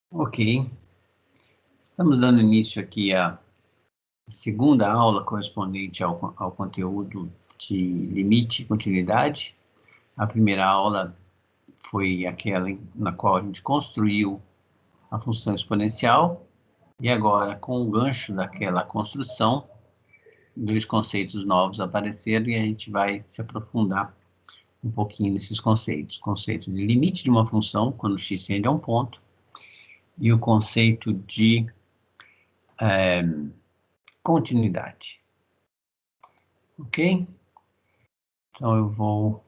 Ok. Estamos dando início aqui à segunda aula correspondente ao conteúdo de limite e continuidade. A primeira aula foi aquela na qual a gente construiu a função exponencial, e agora, com o gancho daquela construção, dois conceitos novos apareceram e a gente vai se aprofundar um pouquinho nesses conceitos. O conceito de limite de uma função, quando x tende a um ponto, e o conceito de continuidade. Ok? Então, eu vou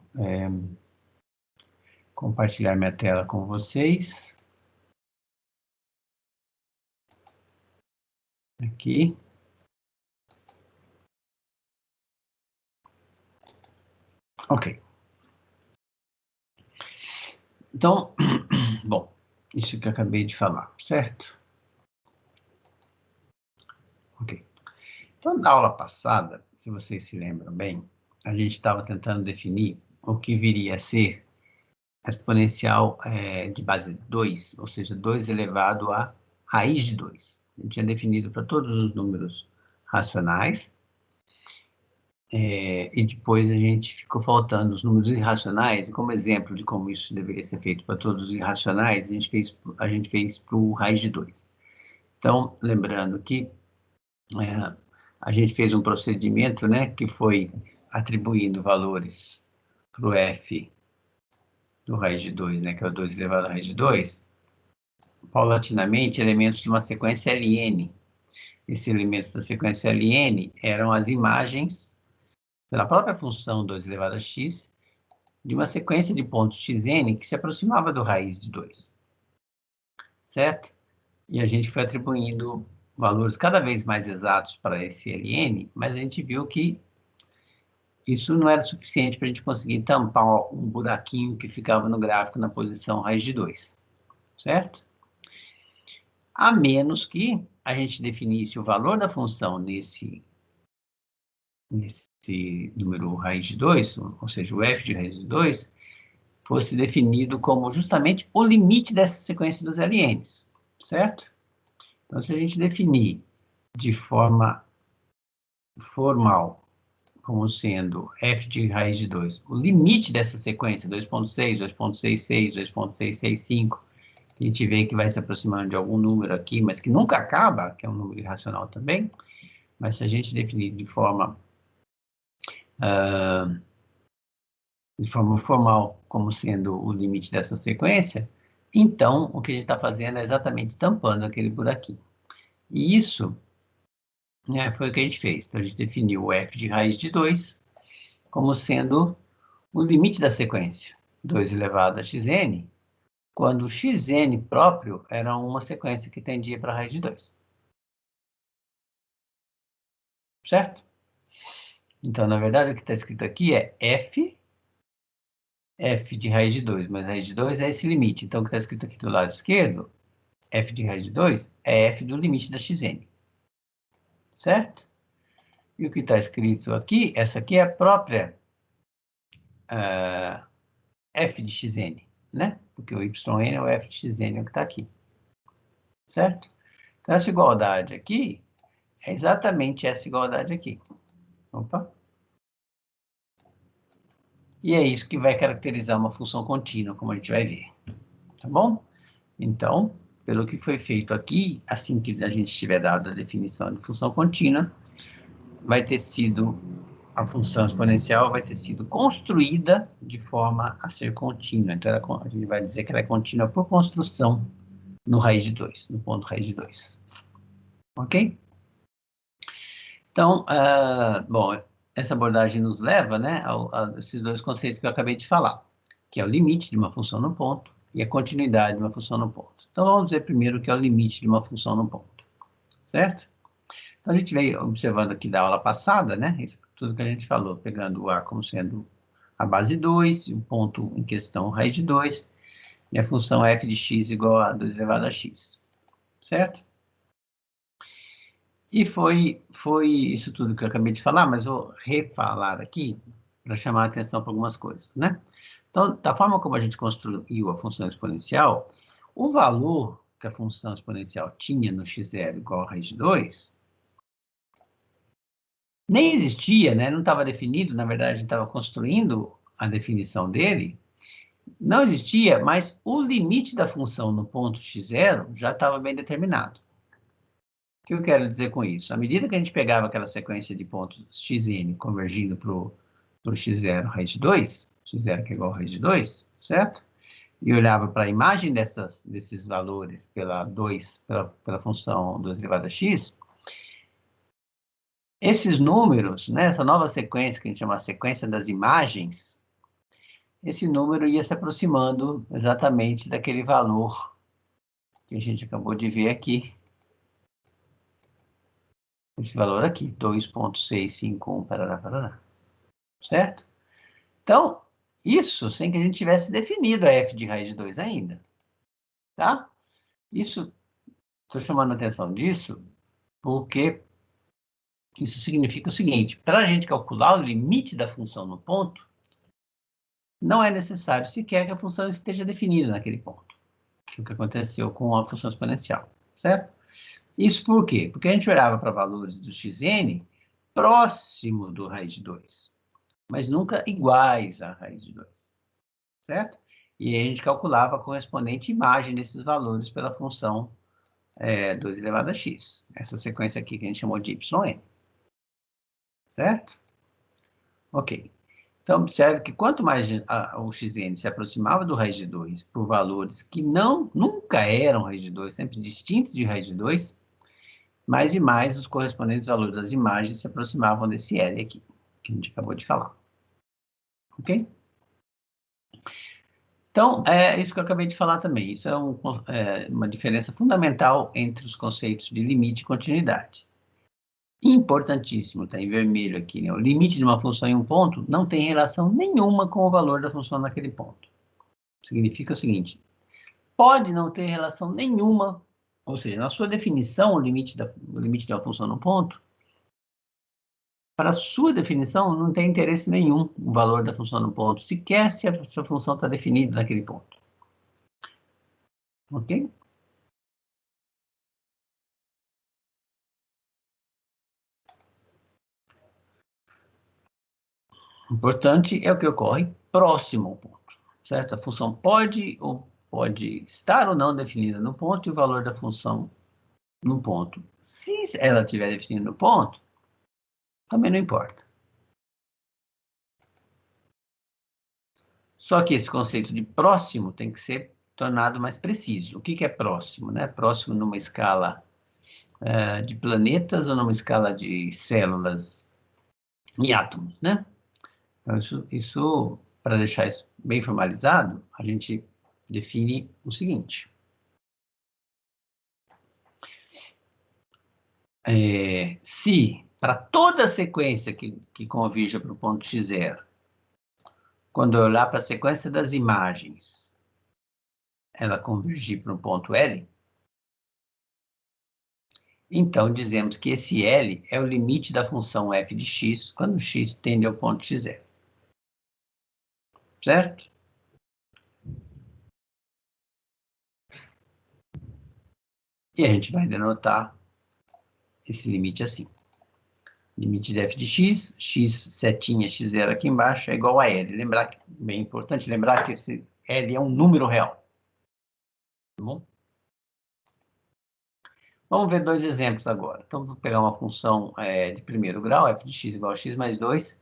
compartilhar minha tela com vocês. Aqui. Ok. Então, bom, isso que eu acabei de falar, certo? Ok. Então, na aula passada, se vocês se lembram bem, a gente estava tentando definir o que viria a ser a exponencial de base 2, ou seja, 2 elevado à raiz de 2. A gente tinha definido para todos os números racionais, e depois a gente ficou faltando os números irracionais, e como exemplo de como isso deveria ser feito para todos os irracionais, a gente fez para o raiz de 2. Então, lembrando que a gente fez um procedimento, né, que foi atribuindo valores para o f do raiz de 2, né, que é o 2 elevado à raiz de 2, paulatinamente, elementos de uma sequência ln. Esses elementos da sequência ln eram as imagens, pela própria função 2 elevado a x, de uma sequência de pontos xn que se aproximava do raiz de 2. Certo? E a gente foi atribuindo valores cada vez mais exatos para esse ln, mas a gente viu que isso não era suficiente para a gente conseguir tampar um buraquinho que ficava no gráfico na posição raiz de 2. Certo? A menos que a gente definisse o valor da função nesse número raiz de 2, ou seja, o f de raiz de 2, fosse definido como justamente o limite dessa sequência dos LNs, certo? Então, se a gente definir de forma formal, como sendo f de raiz de 2, o limite dessa sequência, 2.6, 2.66, 2.665, a gente vê que vai se aproximando de algum número aqui, mas que nunca acaba, que é um número irracional também, mas se a gente definir de forma formal como sendo o limite dessa sequência, então o que a gente está fazendo é exatamente tampando aquele buraquinho. E isso, né, foi o que a gente fez. Então a gente definiu o f de raiz de 2 como sendo o limite da sequência, 2 elevado a xn, quando o xn próprio era uma sequência que tendia para a raiz de 2. Certo? Então, na verdade, o que está escrito aqui é f de raiz de 2, mas raiz de 2 é esse limite. Então, o que está escrito aqui do lado esquerdo, f de raiz de 2, é f do limite da xn. Certo? E o que está escrito aqui, essa aqui é a própria f de xn, né? Porque o yn é o f de xn, é o que está aqui. Certo? Então, essa igualdade aqui é exatamente essa igualdade aqui. Opa! E é isso que vai caracterizar uma função contínua, como a gente vai ver. Tá bom? Então, pelo que foi feito aqui, assim que a gente tiver dado a definição de função contínua, vai ter sido, a função exponencial vai ter sido construída de forma a ser contínua. Então, a gente vai dizer que ela é contínua por construção no raiz de 2, no ponto raiz de 2. Ok? Então, bom, essa abordagem nos leva, né, a esses dois conceitos que eu acabei de falar, que é o limite de uma função no ponto e a continuidade de uma função no ponto. Então, vamos ver primeiro o que é o limite de uma função no ponto, certo? Então, a gente veio observando aqui da aula passada, né, isso tudo que a gente falou, pegando o A como sendo a base 2, e o ponto em questão, raiz de 2, e a função f de x igual a 2 elevado a x, certo? E foi isso tudo que eu acabei de falar, mas vou refalar aqui para chamar a atenção para algumas coisas, né? Então, da forma como a gente construiu a função exponencial, o valor que a função exponencial tinha no x0 igual a raiz de 2, nem existia, né? Não estava definido, na verdade, a gente estava construindo a definição dele, não existia, mas o limite da função no ponto x0 já estava bem determinado. O que eu quero dizer com isso? À medida que a gente pegava aquela sequência de pontos xn convergindo para o x0 raiz de 2, x0 que é igual a raiz de 2, certo? E olhava para a imagem desses valores pela função 2 elevado a x, esses números, né, essa nova sequência, que a gente chama de sequência das imagens, esse número ia se aproximando exatamente daquele valor que a gente acabou de ver aqui. Esse valor aqui, 2,651, parará, parará. Certo? Então, isso sem que a gente tivesse definido a f de raiz de 2 ainda. Tá? Isso, estou chamando a atenção disso, porque isso significa o seguinte: para a gente calcular o limite da função no ponto, não é necessário sequer que a função esteja definida naquele ponto, que é o que aconteceu com a função exponencial, certo? Isso por quê? Porque a gente olhava para valores do xn próximo do raiz de 2, mas nunca iguais à raiz de 2, certo? E aí a gente calculava a correspondente imagem desses valores pela função 2 elevado a x, essa sequência aqui que a gente chamou de yn, certo? Ok. Então, observe que quanto mais o xn se aproximava do raiz de 2 por valores que nunca eram raiz de 2, sempre distintos de raiz de 2, mais e mais os correspondentes valores das imagens se aproximavam desse L aqui, que a gente acabou de falar. Ok? Então, é isso que eu acabei de falar também. Isso é uma diferença fundamental entre os conceitos de limite e continuidade. Importantíssimo, está em vermelho aqui, né? O limite de uma função em um ponto não tem relação nenhuma com o valor da função naquele ponto. Significa o seguinte: pode não ter relação nenhuma, ou seja, na sua definição, o limite de uma função no ponto, para a sua definição, não tem interesse nenhum o valor da função no ponto, sequer se a sua função está definida naquele ponto. Ok? O importante é o que ocorre próximo ao ponto, certo? A função pode estar ou não definida no ponto e o valor da função no ponto. Se ela estiver definida no ponto, também não importa. Só que esse conceito de próximo tem que ser tornado mais preciso. O que é próximo, né? Próximo numa escala de planetas ou numa escala de células e átomos, né? Então, isso para deixar isso bem formalizado, a gente define o seguinte. Se para toda a sequência que converja para o ponto x0, quando eu olhar para a sequência das imagens, ela convergir para um ponto L, então dizemos que esse L é o limite da função f de x quando x tende ao ponto x0. Certo? E a gente vai denotar esse limite assim. Limite de f de x, x setinha x0 aqui embaixo é igual a L. Bem importante lembrar que esse L é um número real. Tá bom? Vamos ver dois exemplos agora. Então, vou pegar uma função de primeiro grau, f de x igual a x mais 2,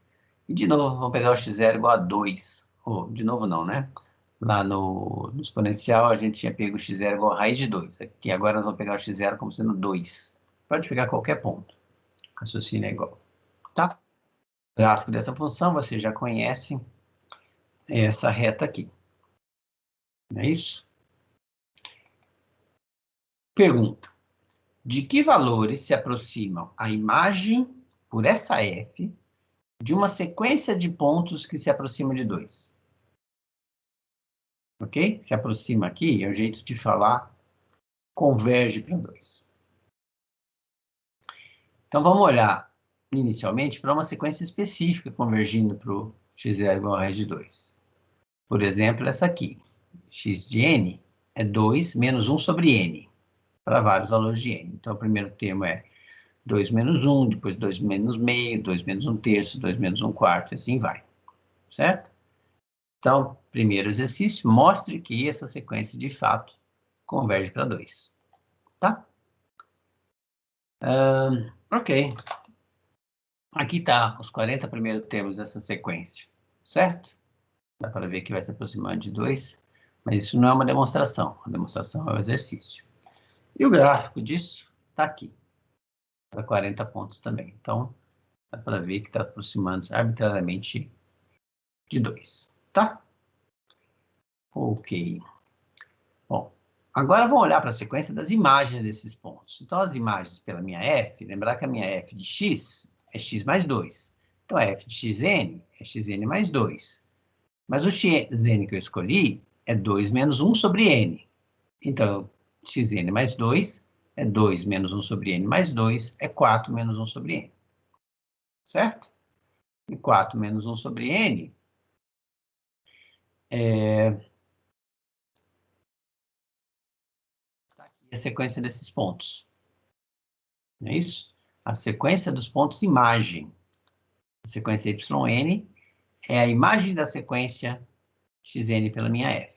e de novo, vamos pegar o x0 igual a 2. De novo não, né? Lá no exponencial, a gente tinha pego o x0 igual a raiz de 2. Aqui agora nós vamos pegar o x0 como sendo 2. Pode pegar qualquer ponto. Raciocínio é igual. Tá? O gráfico dessa função, você já conhece essa reta aqui. Não é isso? Pergunta. De que valores se aproximam a imagem por essa f de uma sequência de pontos que se aproxima de 2? Ok? Se aproxima aqui, é o jeito de falar, converge para 2. Então, vamos olhar, inicialmente, para uma sequência específica convergindo para o x0 igual a raiz de 2. Por exemplo, essa aqui. X de n é 2 menos 1 sobre n. para vários valores de n. Então, o primeiro termo é 2 menos 1, depois 2 menos meio, 2 menos 1/3, 2 menos 1/4, e assim vai. Certo? Então, primeiro exercício, mostre que essa sequência, de fato, converge para 2. Tá? Ok. Aqui está os 40 primeiros termos dessa sequência. Certo? Dá para ver que vai se aproximando de 2, mas isso não é uma demonstração. A demonstração é o exercício. E o gráfico disso está aqui, para 40 pontos também. Então, dá para ver que está aproximando-se arbitrariamente de 2. Tá? Ok. Bom, agora vamos olhar para a sequência das imagens desses pontos. Então, as imagens pela minha f, lembrar que a minha f de x é x mais 2. Então, a f de xn é xn mais 2. Mas o xn que eu escolhi é 2 menos 1 sobre n. Então, xn mais 2 é 2 menos 1 sobre n mais 2 é 4 menos 1 sobre n. Certo? E 4 menos 1 sobre n é a sequência desses pontos. Não é isso? A sequência dos pontos imagem. A sequência yn é a imagem da sequência xn pela minha f.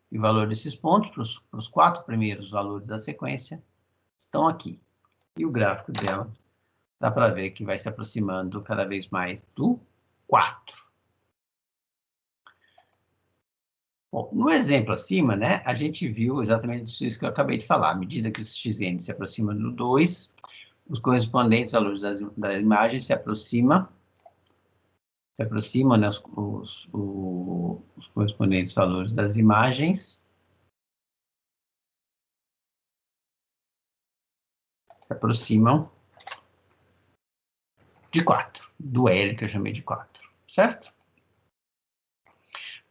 E o valor desses pontos, para os 4 primeiros valores da sequência, estão aqui. E o gráfico dela, dá para ver que vai se aproximando cada vez mais do 4. Bom, no exemplo acima, né, a gente viu exatamente isso que eu acabei de falar. À medida que o xn se aproxima do 2, os correspondentes valores da imagem se aproximam, né, os correspondentes valores das imagens se aproximam de 4, do L que eu chamei de 4, certo?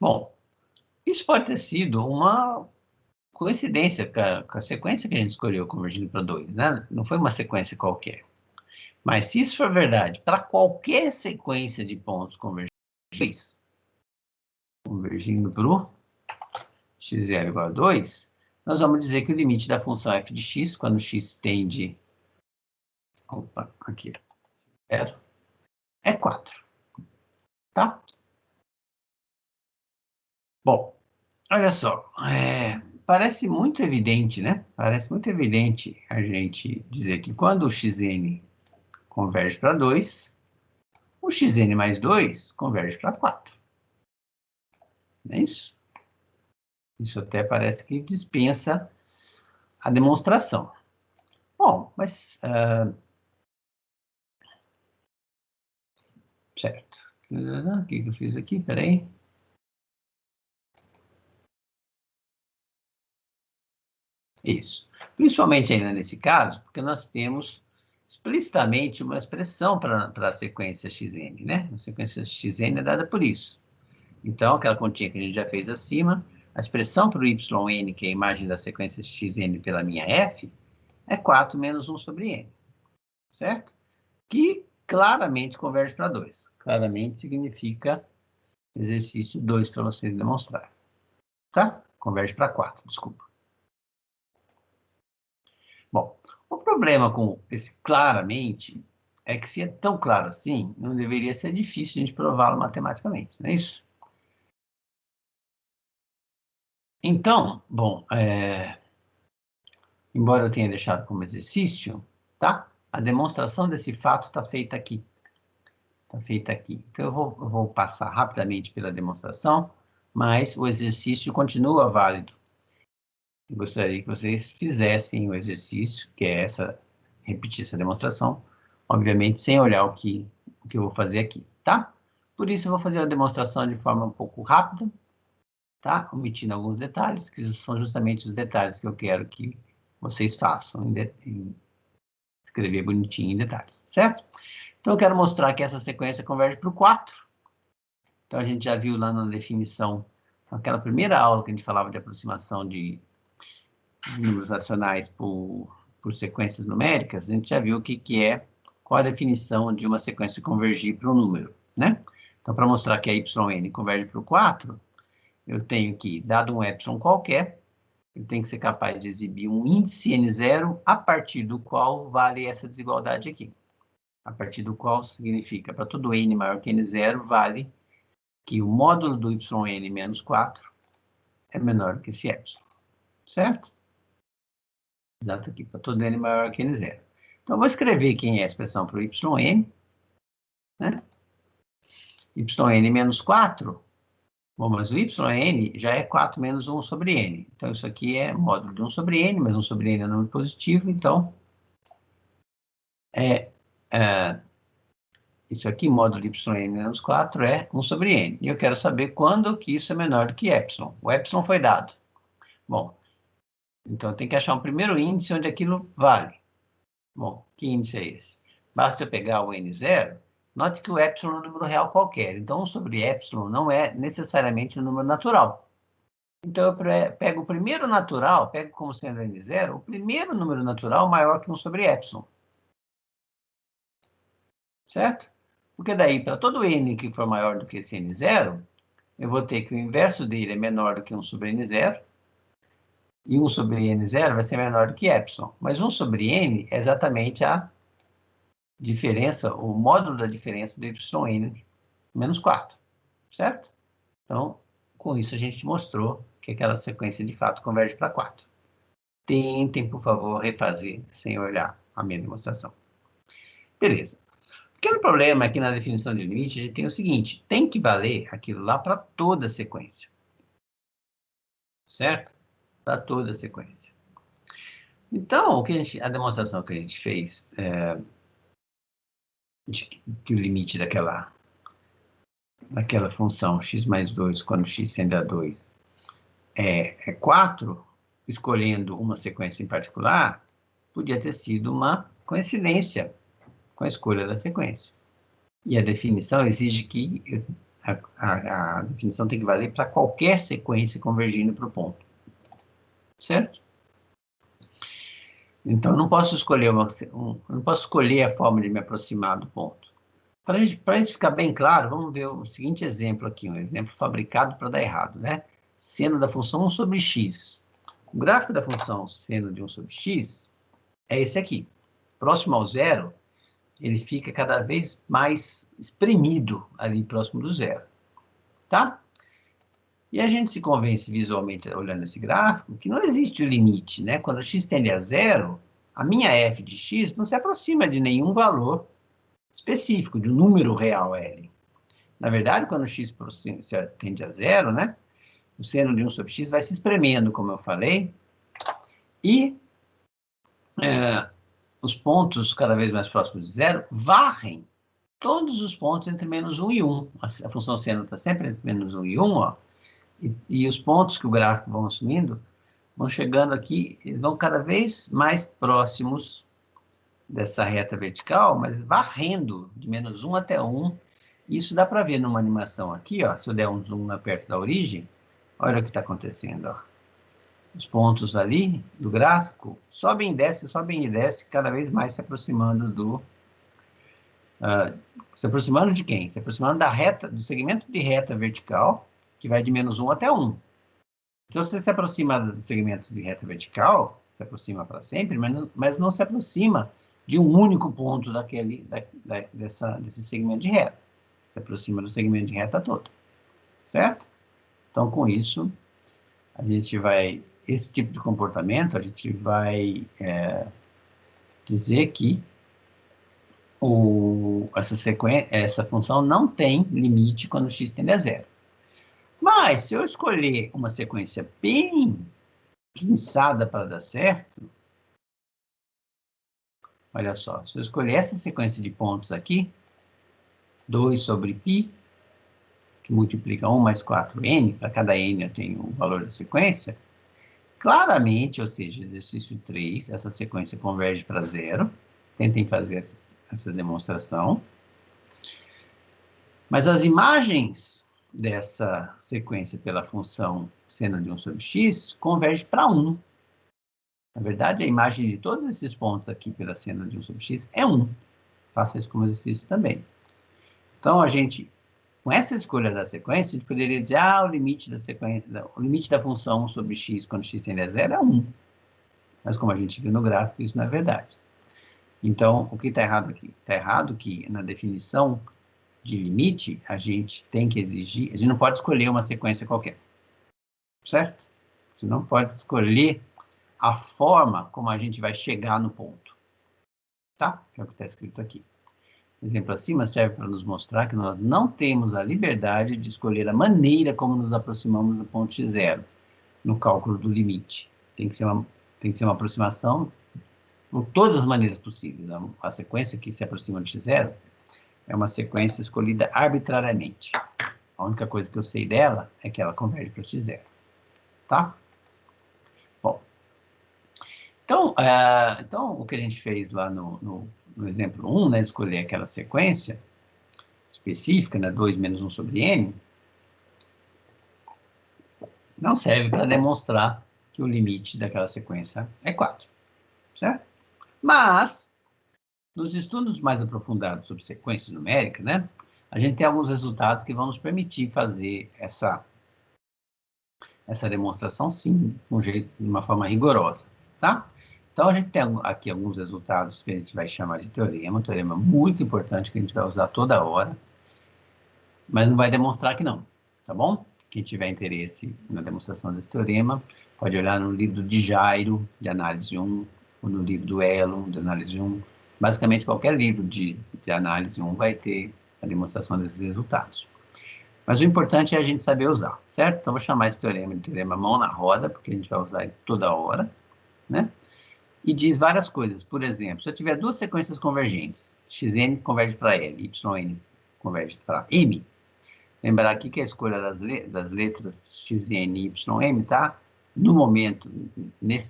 Bom, isso pode ter sido uma coincidência com a sequência que a gente escolheu convergindo para 2, né? Não foi uma sequência qualquer. Mas se isso for verdade, para qualquer sequência de pontos convergindo para o x0 igual a 2, nós vamos dizer que o limite da função f de x, quando x tende... Opa, aqui. 0, é 4. Tá? Bom, olha só. Parece muito evidente, né? Parece muito evidente a gente dizer que quando o xn converge para 2, o xn mais 2 converge para 4. Não é isso? Isso até parece que dispensa a demonstração. Bom, mas... certo. O que eu fiz aqui? Peraí. Isso. Principalmente ainda nesse caso, porque nós temos explicitamente uma expressão para a sequência xn, né? A sequência xn é dada por isso. Então, aquela continha que a gente já fez acima, a expressão para o yn, que é a imagem da sequência xn pela minha f, é 4 menos 1 sobre n. Certo? Que claramente converge para 2. Claramente significa exercício 2 para vocês demonstrar. Tá? Converge para 4, desculpa. Bom, o problema com esse claramente é que se é tão claro assim, não deveria ser difícil a gente prová-lo matematicamente, não é isso? Então, bom, embora eu tenha deixado como exercício, tá? A demonstração desse fato está feita aqui. Está feita aqui. Então, eu vou passar rapidamente pela demonstração, mas o exercício continua válido. Eu gostaria que vocês fizessem o exercício, que é repetir essa demonstração, obviamente sem olhar o que eu vou fazer aqui, tá? Por isso, eu vou fazer a demonstração de forma um pouco rápida, tá? Omitindo alguns detalhes, que são justamente os detalhes que eu quero que vocês façam, escrever bonitinho em detalhes, certo? Então, eu quero mostrar que essa sequência converge para o 4. Então, a gente já viu lá na definição, naquela primeira aula que a gente falava de aproximação de números racionais por sequências numéricas, a gente já viu qual a definição de uma sequência convergir para um número, né? Então, para mostrar que a yn converge para o 4, eu tenho que, dado um epsilon qualquer, ele tem que ser capaz de exibir um índice N0 a partir do qual vale essa desigualdade aqui. A partir do qual significa, para todo N maior que N0, vale que o módulo do yn menos 4 é menor que esse epsilon. Certo? Exato aqui, para todo N maior que N0. Então, eu vou escrever quem é a expressão para o yn, né? Yn menos 4. Bom, mas o yn já é 4 menos 1 sobre n. Então, isso aqui é módulo de 1 sobre n, mas 1 sobre n é número positivo, então isso aqui, módulo yn menos 4, é 1 sobre n. E eu quero saber quando que isso é menor do que epsilon. O epsilon foi dado. Bom, então eu tenho que achar um primeiro índice onde aquilo vale. Bom, que índice é esse? Basta eu pegar o n0, note que o epsilon é um número real qualquer. Então, 1 sobre epsilon não é necessariamente um número natural. Então, eu pego o primeiro natural, pego como sendo n0, o primeiro número natural maior que 1 sobre epsilon. Certo? Porque daí, para todo n que for maior do que esse n0, eu vou ter que o inverso dele é menor do que 1 sobre n0, e 1 sobre n0 vai ser menor do que epsilon. Mas 1 sobre n é exatamente a diferença, o módulo da diferença do yn menos 4. Certo? Então, com isso a gente mostrou que aquela sequência de fato converge para 4. Tentem, por favor, refazer sem olhar a minha demonstração. Beleza. O pequeno problema aqui na definição de limite, a gente tem o seguinte, tem que valer aquilo lá para toda a sequência. Certo? Para toda a sequência. Então, a demonstração que a gente fez, que o limite daquela função x mais 2, quando x tende a 2, é 4, escolhendo uma sequência em particular, podia ter sido uma coincidência com a escolha da sequência. E a definição exige que a definição tem que valer para qualquer sequência convergindo para o ponto. Certo? Então, eu não posso escolher não posso escolher a forma de me aproximar do ponto. Para isso ficar bem claro, vamos ver o seguinte exemplo aqui, um exemplo fabricado para dar errado, né? Seno da função 1 sobre x. O gráfico da função seno de 1 sobre x é esse aqui. Próximo ao zero, ele fica cada vez mais espremido ali próximo do zero. Tá? E a gente se convence visualmente, olhando esse gráfico, que não existe o limite, né? Quando x tende a zero, a minha f de x não se aproxima de nenhum valor específico, de um número real L. Na verdade, quando x tende a zero, né? O seno de 1 sobre x vai se espremendo, como eu falei, e os pontos cada vez mais próximos de zero varrem todos os pontos entre menos 1 e 1. A função seno está sempre entre menos 1 e 1, ó. E os pontos que o gráfico vão assumindo vão chegando aqui, eles vão cada vez mais próximos dessa reta vertical, mas varrendo de menos 1 até 1. Isso dá para ver numa animação aqui, ó. Se eu der um zoom perto da origem, olha o que está acontecendo, ó. Os pontos ali do gráfico sobem e descem, cada vez mais se aproximando se aproximando de quem? Se aproximando da reta, do segmento de reta vertical, que vai de menos 1 até 1. Então, se você se aproxima do segmento de reta vertical, se aproxima para sempre, mas não se aproxima de um único ponto desse segmento de reta. Se aproxima do segmento de reta todo. Certo? Então, com isso, esse tipo de comportamento, a gente vai dizer que essa função não tem limite quando x tende a zero. Mas, se eu escolher uma sequência bem pensada para dar certo, olha só, se eu escolher essa sequência de pontos aqui, 2 sobre π, que multiplica 1 mais 4n, para cada n eu tenho o valor da sequência, claramente, ou seja, exercício 3, essa sequência converge para zero. Tentem fazer essa demonstração. Mas as imagens dessa sequência pela função seno de 1 sobre x converge para 1. Na verdade, a imagem de todos esses pontos aqui pela seno de 1 sobre x é 1. Faça isso como exercício também. Então, a gente Com essa escolha da sequência, a gente poderia dizer, o limite da sequência, o limite da função 1 sobre x, quando x tende a zero, é 1. Mas como a gente viu no gráfico, isso não é verdade. Então, o que está errado aqui? Está errado que, na definição de limite, a gente tem que exigir, a gente não pode escolher uma sequência qualquer, certo? Você não pode escolher a forma como a gente vai chegar no ponto, tá? Que é o que está escrito aqui. O exemplo acima serve para nos mostrar que nós não temos a liberdade de escolher a maneira como nos aproximamos do ponto x0 no cálculo do limite. Tem que ser uma aproximação por todas as maneiras possíveis. A sequência que se aproxima do x0 é uma sequência escolhida arbitrariamente. A única coisa que eu sei dela é que ela converge para x0. Tá? Bom. Então, o que a gente fez lá no exemplo 1, né, escolher aquela sequência específica, né, 2 menos 1 sobre n, não serve para demonstrar que o limite daquela sequência é 4, certo? Mas, nos estudos mais aprofundados sobre sequência numérica, né, a gente tem alguns resultados que vão nos permitir fazer essa demonstração, sim, de uma forma rigorosa, tá? Então, a gente tem aqui alguns resultados que a gente vai chamar de teorema, um teorema muito importante que a gente vai usar toda hora, mas não vai demonstrar que não, tá bom? Quem tiver interesse na demonstração desse teorema, pode olhar no livro de Jairo, de análise 1, ou no livro do Elon, de análise 1. Basicamente, qualquer livro de análise 1 vai ter a demonstração desses resultados. Mas o importante é a gente saber usar, certo? Então, vou chamar esse teorema de teorema mão na roda, porque a gente vai usar ele toda hora, né? E diz várias coisas. Por exemplo, se eu tiver duas sequências convergentes, xn converge para L, yn converge para M, lembrar aqui que a escolha das letras xn e ym, tá? No momento,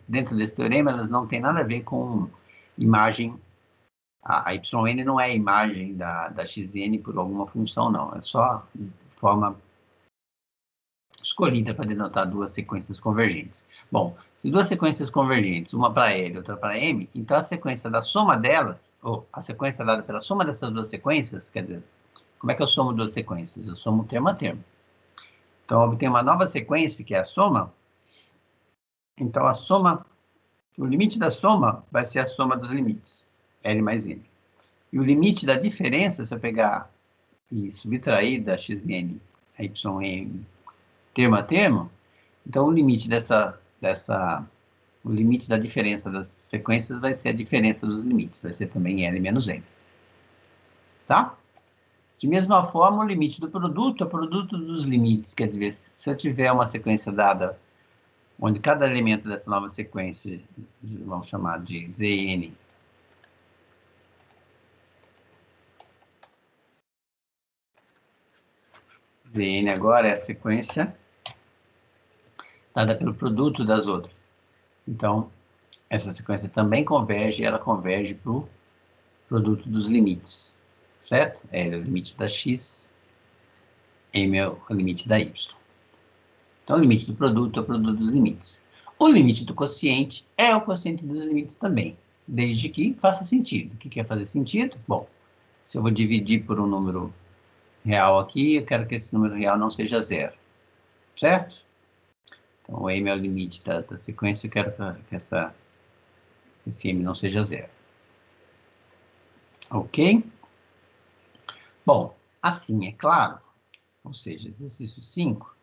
dentro desse teorema, elas não têm nada a ver com imagem. A yn não é a imagem da xn por alguma função, não. É só forma escolhida para denotar duas sequências convergentes. Bom, se duas sequências convergentes, uma para L e outra para M, então a sequência da soma delas, ou a sequência dada pela soma dessas duas sequências, quer dizer, como é que eu somo duas sequências? Eu somo termo a termo. Então, eu obtenho uma nova sequência, que é a soma. Então, a soma, o limite da soma vai ser a soma dos limites, L mais M. E o limite da diferença, se eu pegar e subtrair da xn a ym termo a termo, então o limite o limite da diferença das sequências vai ser a diferença dos limites, vai ser também L menos M. Tá? De mesma forma, o limite do produto é o produto dos limites, quer dizer, se eu tiver uma sequência dada, onde cada elemento dessa nova sequência, vamos chamar de Zn, Zn agora é a sequência dada pelo produto das outras. Então, essa sequência também converge, ela converge para o produto dos limites, certo? L é o limite da x, M é o limite da y. Então, o limite do produto é o produto dos limites. O limite do quociente é o quociente dos limites também, desde que faça sentido. O que quer fazer sentido? Bom, se eu vou dividir por um número real aqui, eu quero que esse número real não seja zero, certo? Então, o M é o limite da sequência, eu quero que esse M não seja zero. Ok? Bom, assim é claro, ou seja, exercício 5,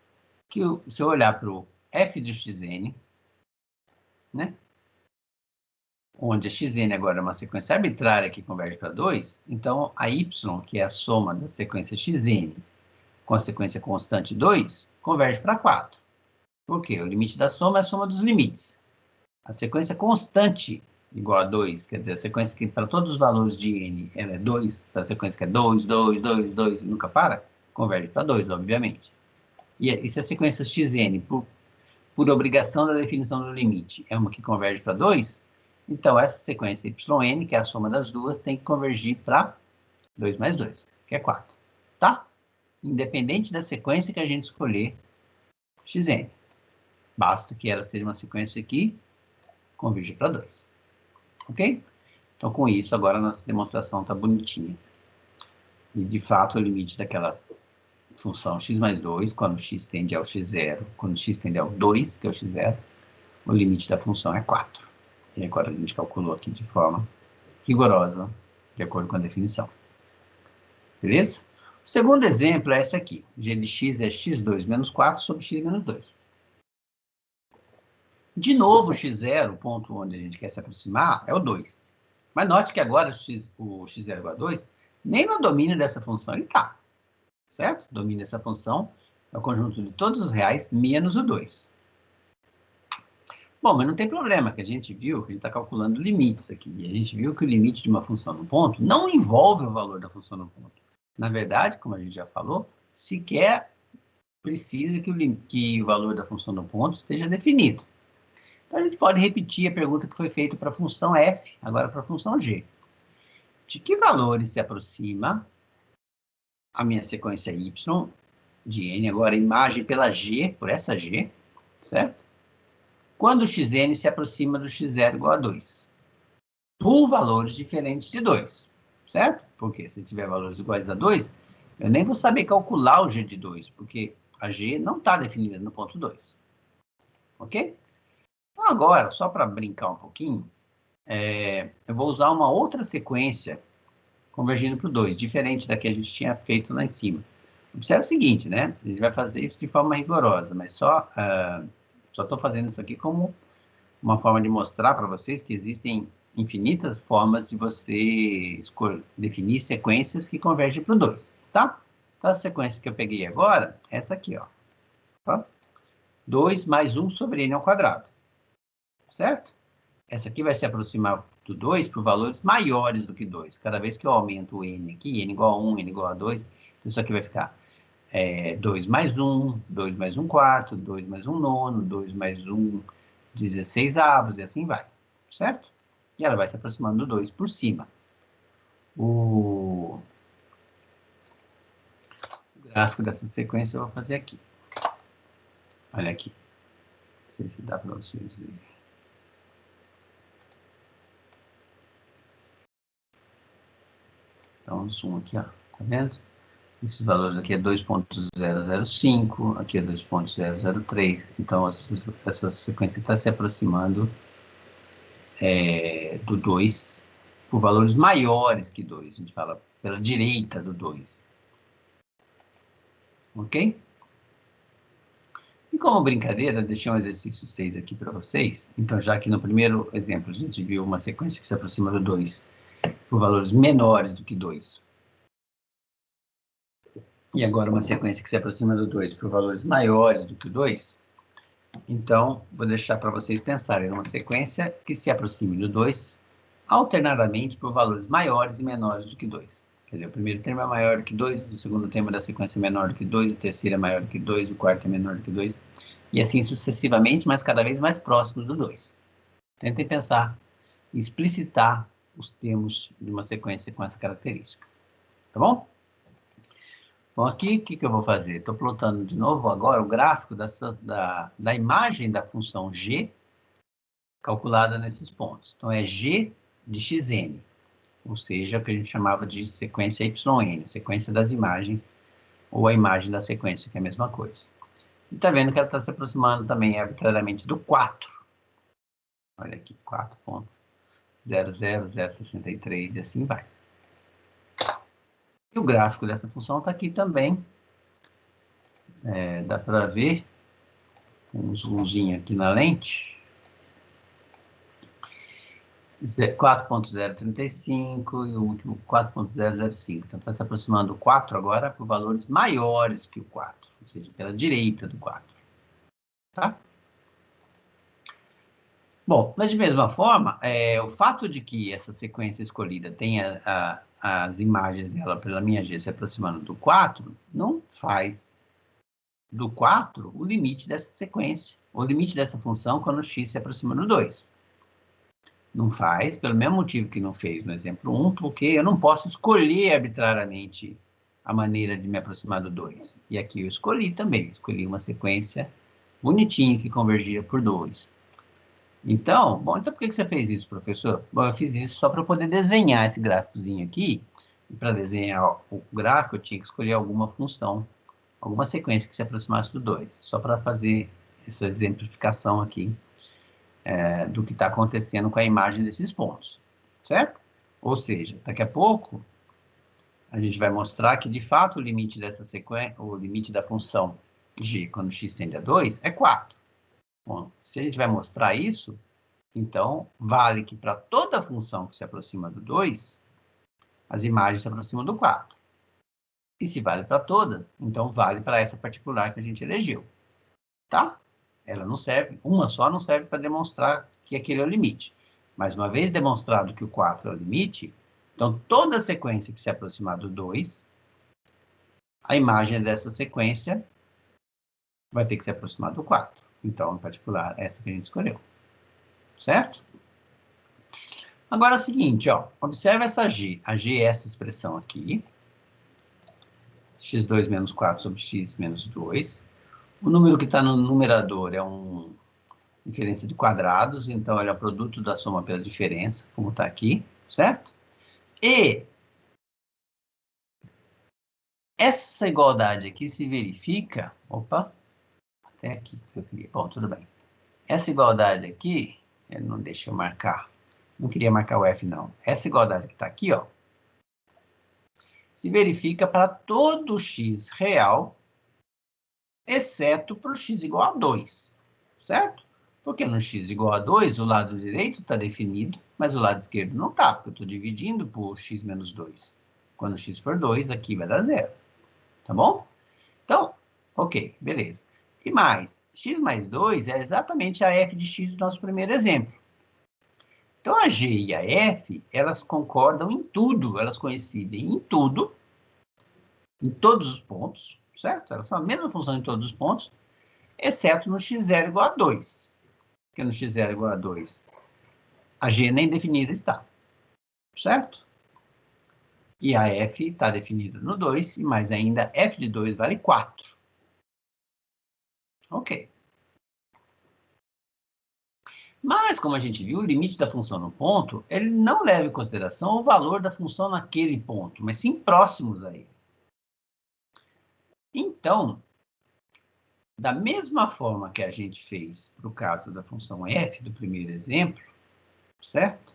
que se eu olhar para o f de xn, né? Onde a xn agora é uma sequência arbitrária que converge para 2, então a y, que é a soma da sequência xn com a sequência constante 2, converge para 4. Por quê? O limite da soma é a soma dos limites. A sequência constante igual a 2, quer dizer, a sequência que para todos os valores de n ela é 2, a sequência que é 2, 2, 2, 2 e nunca para, converge para 2, obviamente. E se a sequência xn, por obrigação da definição do limite, é uma que converge para 2, então essa sequência yn, que é a soma das duas, tem que convergir para 2 mais 2, que é 4. Tá? Independente da sequência que a gente escolher xn. Basta que ela seja uma sequência que converge para 2. Ok? Então, com isso, agora a nossa demonstração está bonitinha. E, de fato, o limite daquela função x mais 2, quando x tende ao x0, quando x tende ao 2, que é o x0, o limite da função é 4. E agora a gente calculou aqui de forma rigorosa, de acordo com a definição. Beleza? O segundo exemplo é esse aqui. G de x é x2 menos 4 sobre x menos 2. De novo, o x0, o ponto onde a gente quer se aproximar, é o 2. Mas note que agora o x0 igual a 2, nem no domínio dessa função ele está. Certo? O domínio dessa função é o conjunto de todos os reais menos o 2. Bom, mas não tem problema, que a gente viu que ele está calculando limites aqui. E a gente viu que o limite de uma função no ponto não envolve o valor da função no ponto. Na verdade, como a gente já falou, sequer precisa que o valor da função no ponto esteja definido. Então, a gente pode repetir a pergunta que foi feita para a função f, agora para a função g. De que valores se aproxima a minha sequência y de n, agora imagem pela g, por essa g, certo? Quando o xn se aproxima do x0 igual a 2. Por valores diferentes de 2, certo? Porque se tiver valores iguais a 2, eu nem vou saber calcular o g de 2, porque a g não está definida no ponto 2. Ok? Então, agora, só para brincar um pouquinho, eu vou usar uma outra sequência convergindo para o 2, diferente da que a gente tinha feito lá em cima. Observe o seguinte, né? A gente vai fazer isso de forma rigorosa, mas só estou fazendo isso aqui como uma forma de mostrar para vocês que existem infinitas formas de você definir sequências que convergem para o 2, tá? Então, a sequência que eu peguei agora é essa aqui, ó. Tá? 2 mais 1 sobre n ao quadrado, certo? Essa aqui vai se aproximar do 2 por valores maiores do que 2. Cada vez que eu aumento o n aqui, n igual a 1, n igual a 2, isso aqui vai ficar 2 mais 1, 2 mais 1 quarto, 2 mais 1 nono, 2 mais 1 16 avos, e assim vai, certo? E ela vai se aproximando do 2 por cima. O gráfico dessa sequência eu vou fazer aqui. Olha aqui. Não sei se dá para vocês verem. Então, zoom aqui, ó. Tá vendo? Esses valores aqui é 2.005, aqui é 2.003. Então, essa sequência está se aproximando do 2 por valores maiores que 2. A gente fala pela direita do 2. Ok? E como brincadeira, deixei um exercício 6 aqui para vocês. Então, já que no primeiro exemplo a gente viu uma sequência que se aproxima do 2 por valores menores do que 2. E agora uma sequência que se aproxima do 2 por valores maiores do que o 2. Então, vou deixar para vocês pensarem numa sequência que se aproxime do 2 alternadamente por valores maiores e menores do que 2. Quer dizer, o primeiro termo é maior do que 2, o segundo termo da sequência é menor do que 2, o terceiro é maior do que 2, o quarto é menor do que 2, e assim sucessivamente, mas cada vez mais próximos do 2. Tentem pensar e explicitar os termos de uma sequência com essa característica. Tá bom? Bom, aqui, o que eu vou fazer? Estou plotando de novo agora o gráfico da imagem da função g calculada nesses pontos. Então, é g de xn, ou seja, o que a gente chamava de sequência yn, sequência das imagens, ou a imagem da sequência, que é a mesma coisa. E está vendo que ela está se aproximando também arbitrariamente do 4. Olha aqui, 4.00063 e assim vai. E o gráfico dessa função está aqui também. Dá para ver um zoomzinho aqui na lente. 4.035 e o último 4.005. Então, está se aproximando do 4 agora por valores maiores que o 4, ou seja, pela direita do 4. Tá? Bom, mas de mesma forma, o fato de que essa sequência escolhida tenha as imagens dela pela minha G se aproximando do 4, não faz do 4 o limite dessa sequência, o limite dessa função quando x se aproxima do 2. Não faz, pelo mesmo motivo que não fez no exemplo 1, porque eu não posso escolher arbitrariamente a maneira de me aproximar do 2. E aqui eu escolhi também, escolhi uma sequência bonitinha que convergia por 2. Então, por que você fez isso, professor? Bom, eu fiz isso só para poder desenhar esse gráficozinho aqui. E para desenhar o gráfico, eu tinha que escolher alguma função alguma sequência que se aproximasse do 2, só para fazer essa exemplificação aqui do que está acontecendo com a imagem desses pontos, certo? Ou seja, daqui a pouco, a gente vai mostrar que, de fato, o limite dessa sequência, o limite da função g, quando x tende a 2, é 4. Bom, se a gente vai mostrar isso, então, vale que para toda função que se aproxima do 2, as imagens se aproximam do 4. E se vale para todas, então vale para essa particular que a gente elegeu. Tá? Ela não serve, uma só não serve para demonstrar que aquele é o limite. Mas uma vez demonstrado que o 4 é o limite, então toda sequência que se aproximar do 2, a imagem dessa sequência vai ter que se aproximar do 4. Então, em particular, essa que a gente escolheu. Certo? Agora é o seguinte, ó, observa essa g. A g é essa expressão aqui. x2 menos 4 sobre x menos 2. O número que está no numerador é uma diferença de quadrados, então ele é o produto da soma pela diferença, como está aqui, certo? E essa igualdade aqui se verifica... Opa, até aqui que eu queria. Bom, tudo bem. Essa igualdade aqui, ele não deixa eu marcar. Não queria marcar o f, não. Essa igualdade que está aqui, ó, se verifica para todo x real, exceto para o x igual a 2, certo? Porque no x igual a 2, o lado direito está definido, mas o lado esquerdo não está, porque eu estou dividindo por x menos 2. Quando x for 2, aqui vai dar 0. Tá bom? Então, ok, beleza. E mais, x mais 2 é exatamente a f de x do nosso primeiro exemplo. Então, a g e a f, elas concordam em tudo, elas coincidem em tudo, em todos os pontos, certo? Elas são a mesma função em todos os pontos, exceto no x0 igual a 2. Porque no x0 igual a 2, a g nem definida está, certo? E a f está definida no 2, e mais ainda, f de 2 vale 4. Ok. Mas, como a gente viu, o limite da função no ponto, ele não leva em consideração o valor da função naquele ponto, mas sim próximos a ele. Então, da mesma forma que a gente fez para o caso da função f, do primeiro exemplo, certo?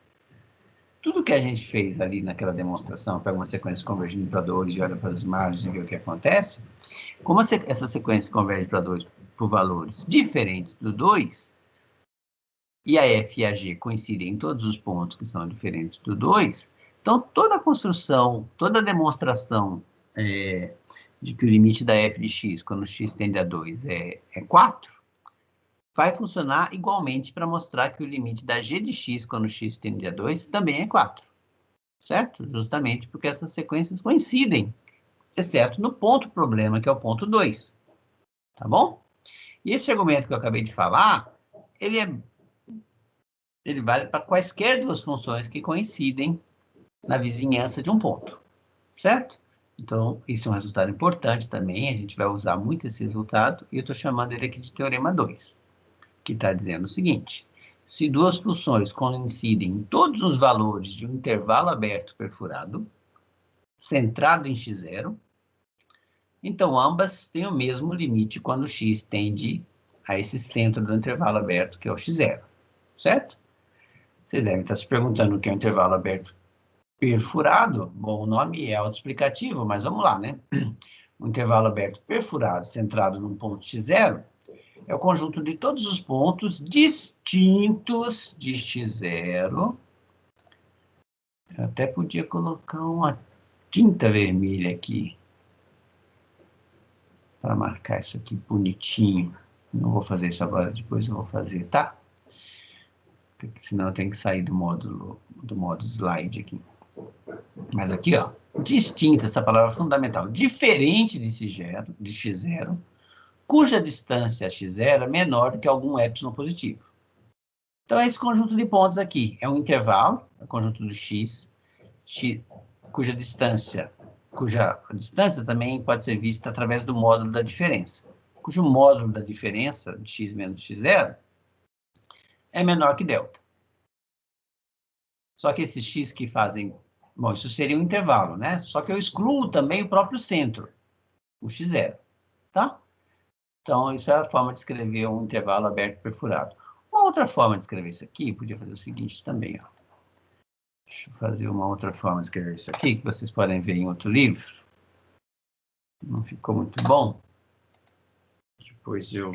Tudo que a gente fez ali naquela demonstração, pega uma sequência convergindo para 2 e olha para as imagens e vê o que acontece, como essa sequência converge para 2 por valores diferentes do 2, e a f e a g coincidem em todos os pontos que são diferentes do 2, então toda a construção, toda a demonstração de que o limite da f de x, quando x tende a 2, é 4, vai funcionar igualmente para mostrar que o limite da g de x, quando x tende a 2, também é 4. Certo? Justamente porque essas sequências coincidem, exceto no ponto problema, que é o ponto 2. Tá bom? E esse argumento que eu acabei de falar, ele vale para quaisquer duas funções que coincidem na vizinhança de um ponto. Certo? Então, isso é um resultado importante também, a gente vai usar muito esse resultado, e eu estou chamando ele aqui de teorema 2, que está dizendo o seguinte: se duas funções coincidem em todos os valores de um intervalo aberto perfurado, centrado em x0, então ambas têm o mesmo limite quando x tende a esse centro do intervalo aberto, que é o x0, certo? Vocês devem estar se perguntando o que é um intervalo aberto perfurado. Bom, o nome é autoexplicativo, mas vamos lá, né? Um intervalo aberto perfurado, centrado num ponto x0, é o conjunto de todos os pontos distintos de x0. Eu até podia colocar uma tinta vermelha aqui para marcar isso aqui bonitinho. Não vou fazer isso agora, depois eu vou fazer, tá? Porque senão eu tenho que sair do modo slide aqui. Mas aqui, ó, distinta, essa palavra é fundamental. Diferente de x0, cuja distância x0 é menor do que algum epsilon positivo. Então, esse conjunto de pontos aqui é um intervalo, é o conjunto do x, cuja distância também pode ser vista através do módulo da diferença, cujo módulo da diferença de x menos x0 é menor que delta. Só que esses x que fazem... Bom, isso seria um intervalo, né? Só que eu excluo também o próprio centro, o x0. tá? Então, isso é a forma de escrever um intervalo aberto perfurado. Uma outra forma de escrever isso aqui, podia fazer o seguinte também, ó. Deixa eu fazer uma outra forma de escrever isso aqui, que vocês podem ver em outro livro. Não ficou muito bom. Depois eu...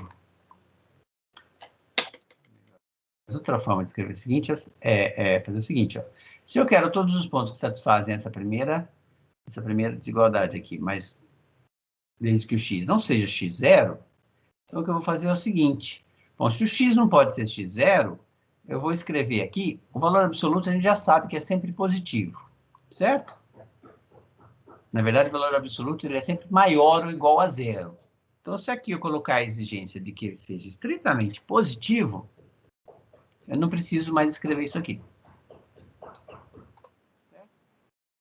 Outra forma de escrever o seguinte é fazer o seguinte, ó. Se eu quero todos os pontos que satisfazem essa primeira desigualdade aqui, mas desde que o x não seja x0, então o que eu vou fazer é o seguinte. Bom, se o x não pode ser x0, eu vou escrever aqui, o valor absoluto a gente já sabe que é sempre positivo, certo? Na verdade, o valor absoluto ele é sempre maior ou igual a zero. Então, se aqui eu colocar a exigência de que ele seja estritamente positivo, eu não preciso mais escrever isso aqui.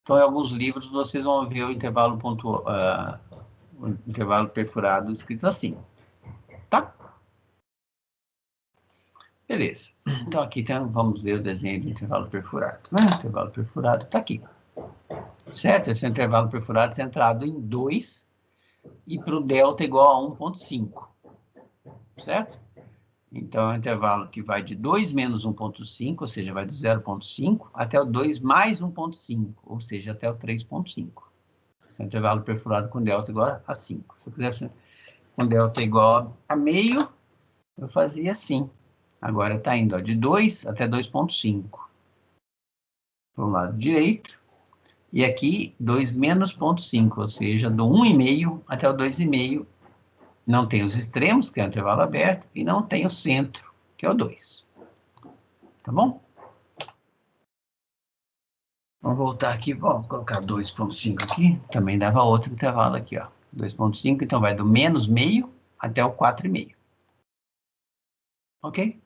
Então, em alguns livros, vocês vão ver o intervalo o intervalo perfurado escrito assim, tá? Beleza. Então, aqui vamos ver o desenho do intervalo perfurado. O intervalo perfurado está aqui. Certo? Esse é o intervalo perfurado centrado em 2 e para o delta igual a 1,5. Certo? Então, é um intervalo que vai de 2 menos 1,5, ou seja, vai do 0,5 até o 2 mais 1,5, ou seja, até o 3,5. É um intervalo perfurado com delta igual a 5. Se eu quisesse com delta igual a meio, eu fazia assim. Agora está indo ó, de 2 até 2,5. Para o lado direito. E aqui, 2 menos 0,5, ou seja, do 1,5 até o 2,5. Não tem os extremos, que é o intervalo aberto, e não tem o centro, que é o 2. Tá bom? Vamos voltar aqui, vamos colocar 2,5 aqui. Também dava outro intervalo aqui, ó. 2,5, então vai do menos meio até o 4,5. Ok?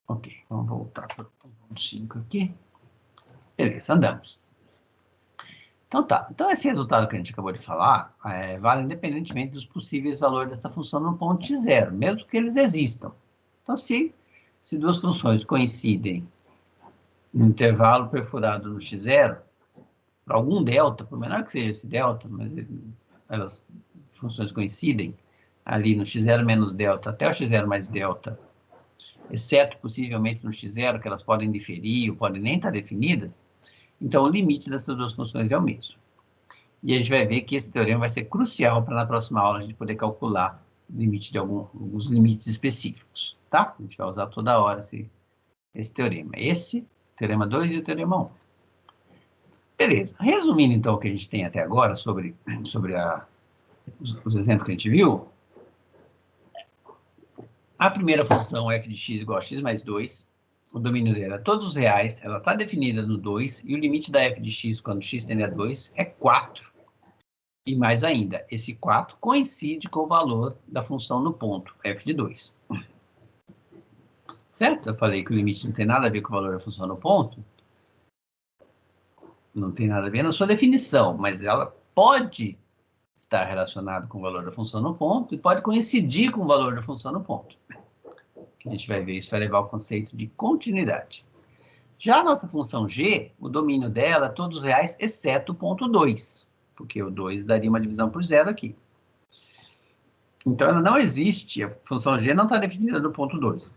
Ok, vamos voltar para o 1,5 aqui. Beleza, andamos. Então tá, então esse resultado que a gente acabou de falar vale independentemente dos possíveis valores dessa função no ponto x0, mesmo que eles existam. Então se duas funções coincidem no intervalo perfurado no x0, para algum delta, por menor que seja esse delta, mas elas funções coincidem ali no x0 menos delta até o x0 mais delta, exceto possivelmente no x0, que elas podem diferir ou podem nem estar definidas, então o limite dessas duas funções é o mesmo. E a gente vai ver que esse teorema vai ser crucial para na próxima aula a gente poder calcular o limite de alguns limites específicos, tá? A gente vai usar toda hora esse teorema. Esse, o teorema 2 e o teorema 1. Beleza. Resumindo, então, o que a gente tem até agora sobre os exemplos que a gente viu, a primeira função f de x igual a x mais 2, o domínio dela é todos os reais, ela está definida no 2, e o limite da f de x, quando x tende a 2, é 4. E mais ainda, esse 4 coincide com o valor da função no ponto, f de 2. Certo? Eu falei que o limite não tem nada a ver com o valor da função no ponto. Não tem nada a ver na sua definição, mas ela pode estar relacionada com o valor da função no ponto e pode coincidir com o valor da função no ponto. Que a gente vai ver, isso vai levar ao conceito de continuidade. Já a nossa função g, o domínio dela é todos os reais, exceto o ponto 2, porque o 2 daria uma divisão por zero aqui. Então, ela não existe, a função g não está definida no ponto 2.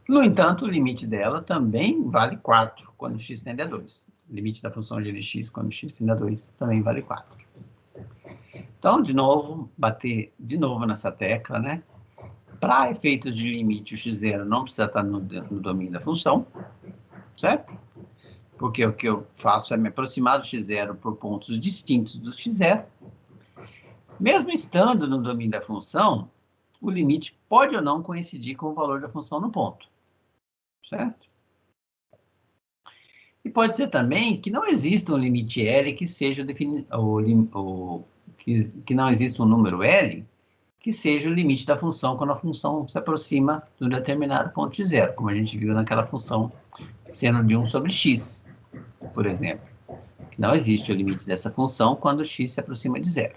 No entanto, o limite dela também vale 4, quando x tende a 2. O limite da função g de x, quando x tende a 2, também vale 4. Então, de novo, bater de novo nessa tecla, né? Para efeitos de limite, o x0 não precisa estar no domínio da função, certo? Porque o que eu faço é me aproximar do x0 por pontos distintos do x0. Mesmo estando no domínio da função, o limite pode ou não coincidir com o valor da função no ponto, certo? E pode ser também que não exista um limite L que seja definido, que não exista um número L que seja o limite da função quando a função se aproxima de um determinado ponto de zero, como a gente viu naquela função seno de 1 sobre x, por exemplo. Não existe o limite dessa função quando x se aproxima de zero.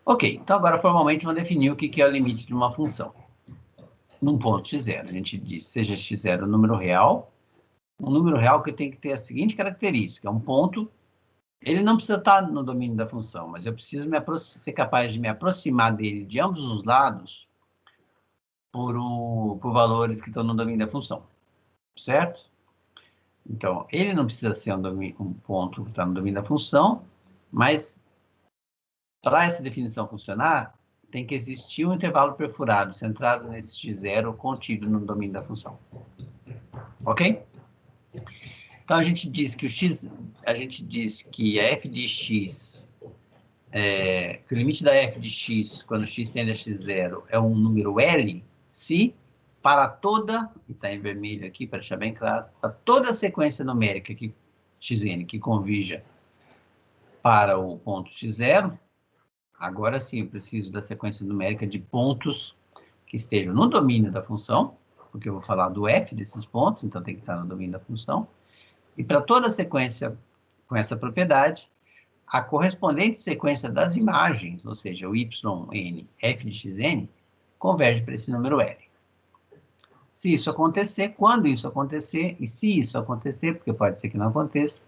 Ok, então agora formalmente vamos definir o que é o limite de uma função. Num ponto x0, a gente diz, seja x0 um número real que tem que ter a seguinte característica, é um ponto Ele não precisa estar no domínio da função, mas eu preciso ser capaz de me aproximar dele de ambos os lados por valores que estão no domínio da função, certo? Então, ele não precisa ser um ponto que está no domínio da função, mas para essa definição funcionar, tem que existir um intervalo perfurado centrado nesse x0 contido no domínio da função. Ok? Então, a gente diz que a f de x, que o limite da f de x, quando x tende a x0, é um número L, se para toda, e está em vermelho aqui para deixar bem claro, para toda a sequência numérica xn que convija para o ponto x0, agora sim eu preciso da sequência numérica de pontos que estejam no domínio da função, porque eu vou falar do f desses pontos, então tem que estar no domínio da função. E para toda a sequência com essa propriedade, a correspondente sequência das imagens, ou seja, o yn f de xn, converge para esse número L. Se isso acontecer, quando isso acontecer, e se isso acontecer, porque pode ser que não aconteça,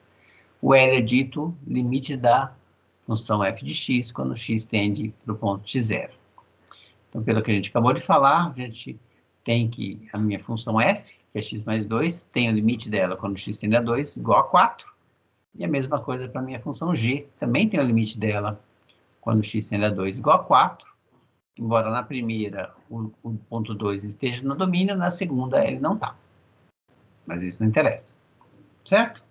o L é dito limite da função f de x, quando x tende para o ponto x0. Então, pelo que a gente acabou de falar, a gente tem que a minha função f, que é x mais 2, tem o limite dela quando x tende a 2, igual a 4. E a mesma coisa para a minha função g, também tem o limite dela quando x tende a 2, igual a 4. Embora na primeira o ponto 2 esteja no domínio, na segunda ele não está. Mas isso não interessa. Certo?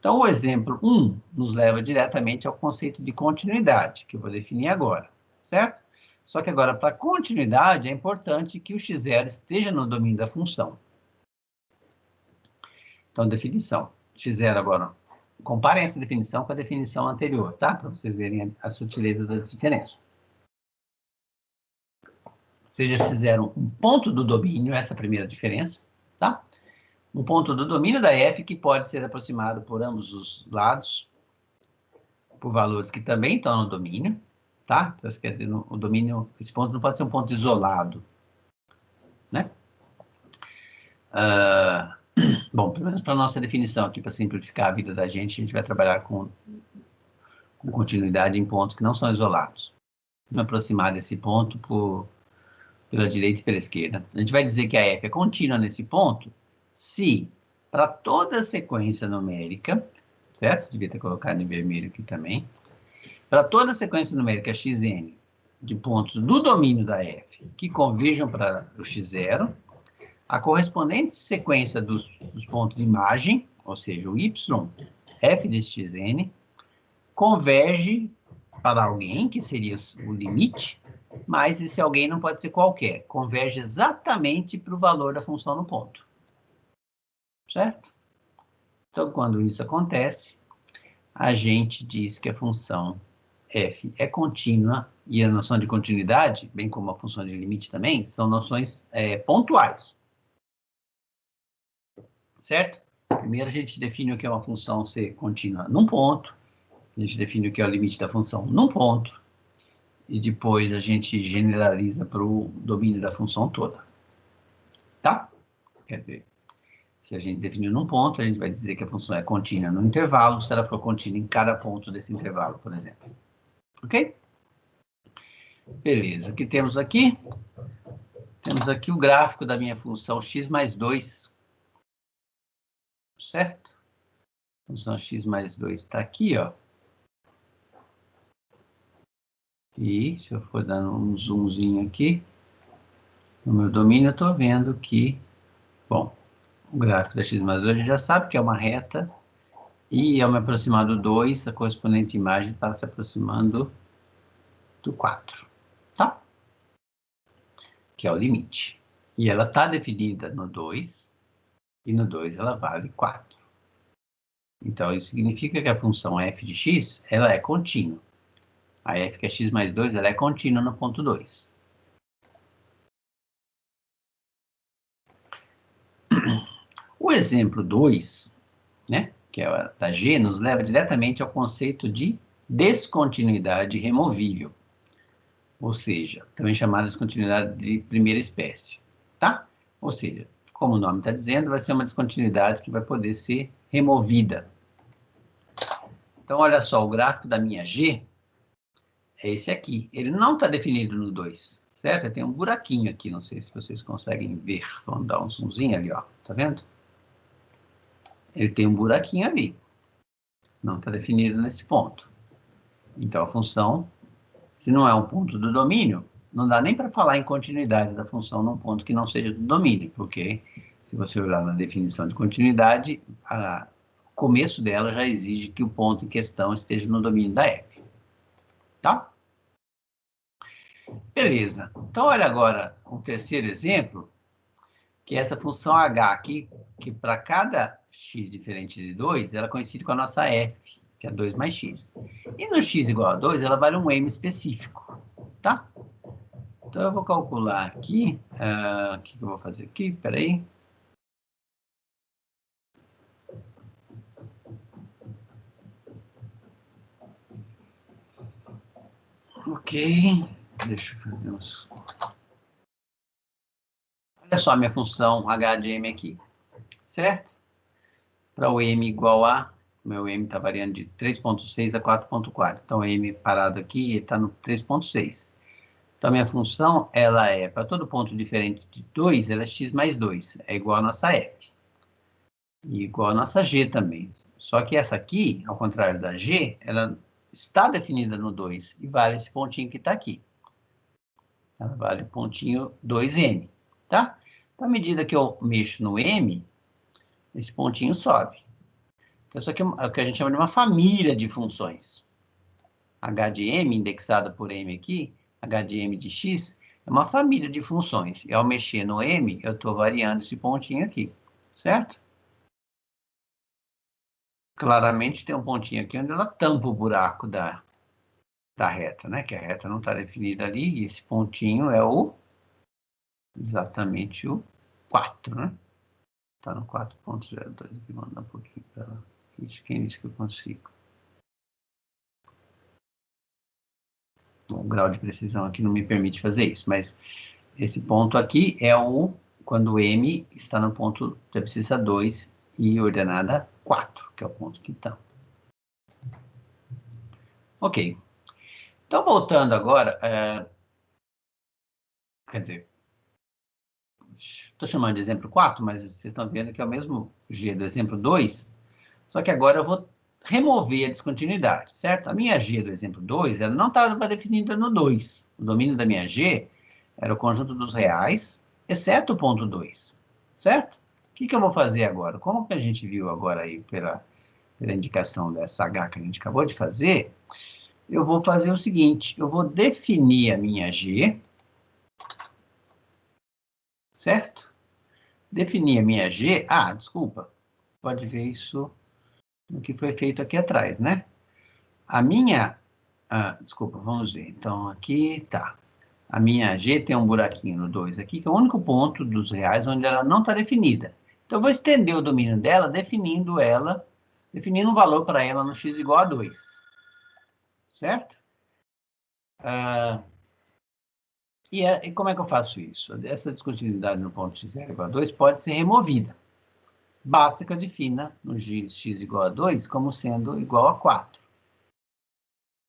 Então, o exemplo 1 nos leva diretamente ao conceito de continuidade, que eu vou definir agora. Certo? Só que agora, para continuidade, é importante que o x0 esteja no domínio da função. Então, definição. x0 agora. Comparem essa definição com a definição anterior, tá? Para vocês verem a sutileza da diferença. Seja x0 um ponto do domínio, essa é a primeira diferença, tá? Um ponto do domínio da f que pode ser aproximado por ambos os lados, por valores que também estão no domínio, tá? Então, quer dizer, o domínio, esse ponto não pode ser um ponto isolado, né? Bom, pelo menos para a nossa definição aqui, para simplificar a vida da gente, a gente vai trabalhar com continuidade em pontos que não são isolados. Vamos aproximar desse ponto pela direita e pela esquerda. A gente vai dizer que a f é contínua nesse ponto se, para toda a sequência numérica, certo? Devia ter colocado em vermelho aqui também. Para toda a sequência numérica xn de pontos do domínio da f que converjam para o x0, a correspondente sequência dos pontos imagem, ou seja, o y, f de xn, converge para alguém, que seria o limite, mas esse alguém não pode ser qualquer. Converge exatamente para o valor da função no ponto. Certo? Então, quando isso acontece, a gente diz que a função f é contínua, e a noção de continuidade, bem como a função de limite também, são noções pontuais. Certo? Primeiro a gente define o que é uma função ser contínua num ponto, a gente define o que é o limite da função num ponto, e depois a gente generaliza para o domínio da função toda. Tá? Quer dizer, se a gente definiu num ponto, a gente vai dizer que a função é contínua no intervalo, se ela for contínua em cada ponto desse intervalo, por exemplo. Ok? Beleza. O que temos aqui? Temos aqui o gráfico da minha função x mais 2. Certo? A função x mais 2 está aqui, ó. E se eu for dando um zoomzinho aqui, no meu domínio, eu estou vendo que, bom, o gráfico da x mais 2 a gente já sabe que é uma reta, e ao me aproximar do 2, a correspondente imagem está se aproximando do 4, tá? Que é o limite. E ela está definida no 2, e no 2 ela vale 4. Então, isso significa que a função f de x, ela é contínua. A f que é x mais 2, ela é contínua no ponto 2. O exemplo 2, né, que é a da G, nos leva diretamente ao conceito de descontinuidade removível. Ou seja, também chamada de descontinuidade de primeira espécie, tá? Ou seja, como o nome está dizendo, vai ser uma descontinuidade que vai poder ser removida. Então, olha só, o gráfico da minha G é esse aqui. Ele não está definido no 2, certo? Tem um buraquinho aqui, não sei se vocês conseguem ver. Vamos dar um zoomzinho ali, ó. Tá vendo? Ele tem um buraquinho ali. Não está definido nesse ponto. Então, a função, se não é um ponto do domínio, não dá nem para falar em continuidade da função num ponto que não seja do domínio, porque se você olhar na definição de continuidade, o começo dela já exige que o ponto em questão esteja no domínio da f. Tá? Beleza. Então, olha agora o terceiro exemplo, que é essa função h aqui, que para cada x diferente de 2, ela coincide com a nossa f, que é 2 mais x. E no x igual a 2, ela vale um m específico, tá? Então, eu vou calcular aqui, o que eu vou fazer aqui? Espera aí. Ok, deixa eu fazer uns... Olha só a minha função h de m aqui, certo? Para o m igual a... Meu m está variando de 3,6 a 4,4. Então, m parado aqui está no 3,6. Então, a minha função, ela é, para todo ponto diferente de 2, ela é x mais 2. É igual a nossa f. E igual a nossa g também. Só que essa aqui, ao contrário da g, ela está definida no 2 e vale esse pontinho que está aqui. Ela vale o pontinho 2m, tá? Então, à medida que eu mexo no m, esse pontinho sobe. Então, isso aqui é o que a gente chama de uma família de funções. H de m, indexada por m aqui, h de m de x, é uma família de funções. E ao mexer no m, eu estou variando esse pontinho aqui, certo? Claramente tem um pontinho aqui onde ela tampa o buraco da reta, né? Que a reta não está definida ali, e esse pontinho é exatamente o 4, né? Está no 4,02, aqui, vou mandar um pouquinho para lá. Quem disse que eu consigo? Bom, o grau de precisão aqui não me permite fazer isso, mas esse ponto aqui é quando m está no ponto de abscissa 2 e ordenada 4, que é o ponto que está. Ok. Então, voltando agora, quer dizer, estou chamando de exemplo 4, mas vocês estão vendo que é o mesmo g do exemplo 2, só que agora eu vou remover a descontinuidade, certo? A minha g do exemplo 2, ela não estava definida no 2. O domínio da minha g era o conjunto dos reais, exceto o ponto 2, certo? O que eu vou fazer agora? Como que a gente viu agora aí pela indicação dessa h que a gente acabou de fazer, eu vou fazer o seguinte, eu vou definir a minha g, certo? Definir a minha g, desculpa, pode ver isso no que foi feito aqui atrás, né? A minha, desculpa, vamos ver, então aqui tá. A minha g tem um buraquinho no 2 aqui, que é o único ponto dos reais onde ela não está definida. Então, eu vou estender o domínio dela, definindo um valor para ela no x igual a 2. Certo? E como é que eu faço isso? Essa descontinuidade no ponto x igual a 2 pode ser removida. Basta que eu defina no x igual a 2 como sendo igual a 4.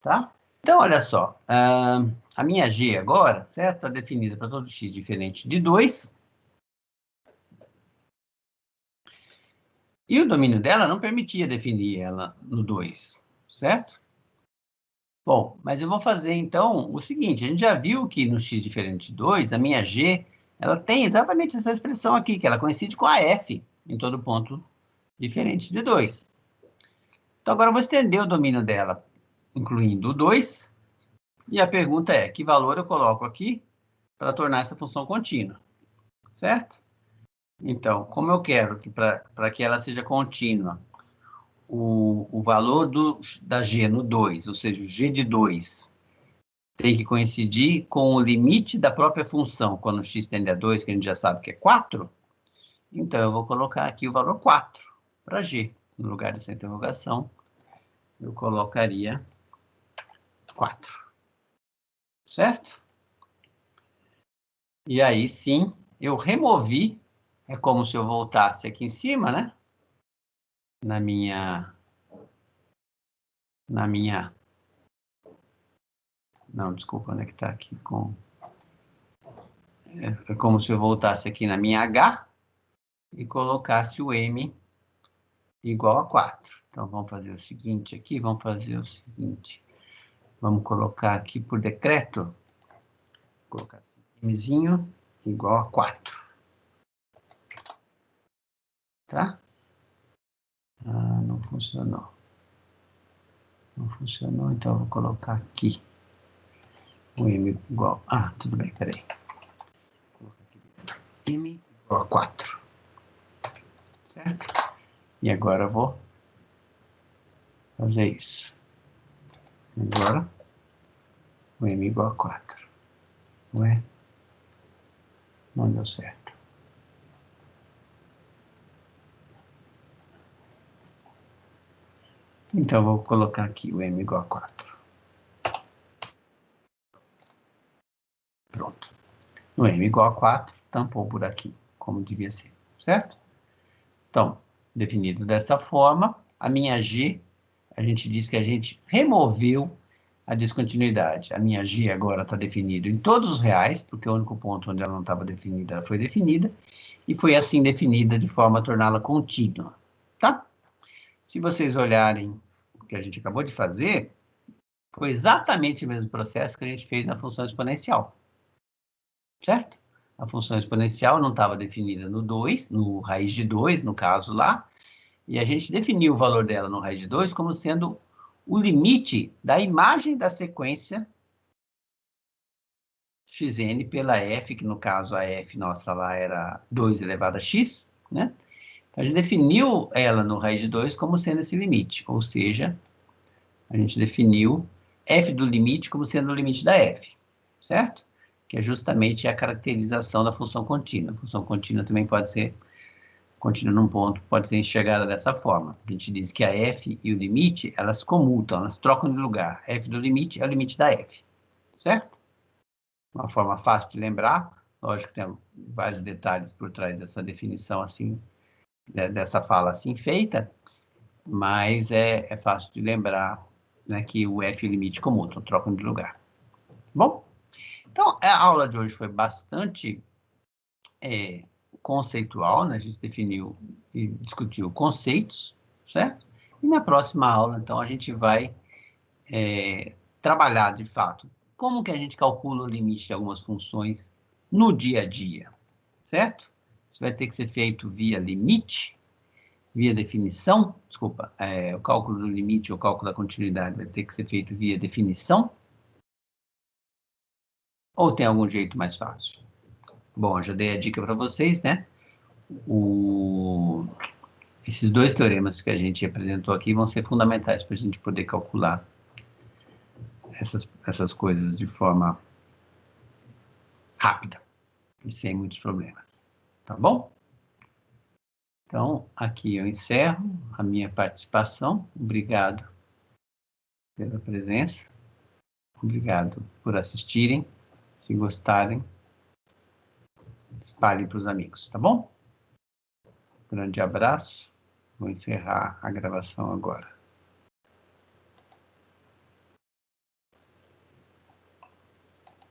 Tá? Então, olha só. A minha g agora, certo? Está definida para todo x diferente de 2. E o domínio dela não permitia definir ela no 2, certo? Bom, mas eu vou fazer, então, o seguinte. A gente já viu que no x diferente de 2, a minha g, ela tem exatamente essa expressão aqui, que ela coincide com a f em todo ponto diferente de 2. Então, agora eu vou estender o domínio dela, incluindo o 2. E a pergunta é, que valor eu coloco aqui para tornar essa função contínua, certo? Então, como eu quero que para que ela seja contínua, o valor da g no 2, ou seja, o g de 2, tem que coincidir com o limite da própria função, quando x tende a 2, que a gente já sabe que é 4. Então, eu vou colocar aqui o valor 4 para g. No lugar dessa interrogação, eu colocaria 4. Certo? E aí, sim, eu removi. É como se eu voltasse aqui em cima, né? Na minha na minha... Não, desculpa, onde é que está aqui com... É como se eu voltasse aqui na minha H e colocasse o M igual a 4. Então, vamos fazer o seguinte aqui, vamos fazer o seguinte. Vamos colocar aqui por decreto. Vou colocar assim, Mzinho igual a 4. Tá? Ah, não funcionou. Não funcionou, então eu vou colocar aqui o M igual... Ah, tudo bem, peraí. Vou colocar aqui dentro. M igual a 4. Certo? E agora eu vou fazer isso. Agora, o M igual a 4. Ué? Não deu certo. Então, eu vou colocar aqui o M igual a 4. Pronto. No M igual a 4, tampou por aqui, como devia ser, certo? Então, definido dessa forma, a minha G, a gente diz que a gente removeu a descontinuidade. A minha G agora está definida em todos os reais, porque o único ponto onde ela não estava definida, ela foi definida, e foi assim definida de forma a torná-la contínua, tá? Se vocês olharem o que a gente acabou de fazer, foi exatamente o mesmo processo que a gente fez na função exponencial, certo? A função exponencial não estava definida no 2, no raiz de 2, no caso lá, e a gente definiu o valor dela no raiz de 2 como sendo o limite da imagem da sequência xn pela f, que no caso a f nossa lá era 2 elevado a x, né? A gente definiu ela no raiz de 2 como sendo esse limite, ou seja, a gente definiu f do limite como sendo o limite da f, certo? Que é justamente a caracterização da função contínua. A função contínua também pode ser contínua num ponto, pode ser enxergada dessa forma. A gente diz que a f e o limite, elas comutam, elas trocam de lugar. F do limite é o limite da f, certo? Uma forma fácil de lembrar, lógico que tem vários detalhes por trás dessa definição assim, dessa fala assim feita, mas é fácil de lembrar, né, que o f e o limite comutam, trocam de lugar. Bom, então a aula de hoje foi bastante conceitual, né? A gente definiu e discutiu conceitos, certo? E na próxima aula, então, a gente vai trabalhar, de fato, como que a gente calcula o limite de algumas funções no dia a dia, certo? Isso vai ter que ser feito via limite, via definição, desculpa, o cálculo do limite ou o cálculo da continuidade vai ter que ser feito via definição, ou tem algum jeito mais fácil? Bom, eu já dei a dica para vocês, né? Esses dois teoremas que a gente apresentou aqui vão ser fundamentais para a gente poder calcular essas coisas de forma rápida e sem muitos problemas. Tá bom? Então, aqui eu encerro a minha participação. Obrigado pela presença. Obrigado por assistirem. Se gostarem, espalhem para os amigos, tá bom? Grande abraço. Vou encerrar a gravação agora.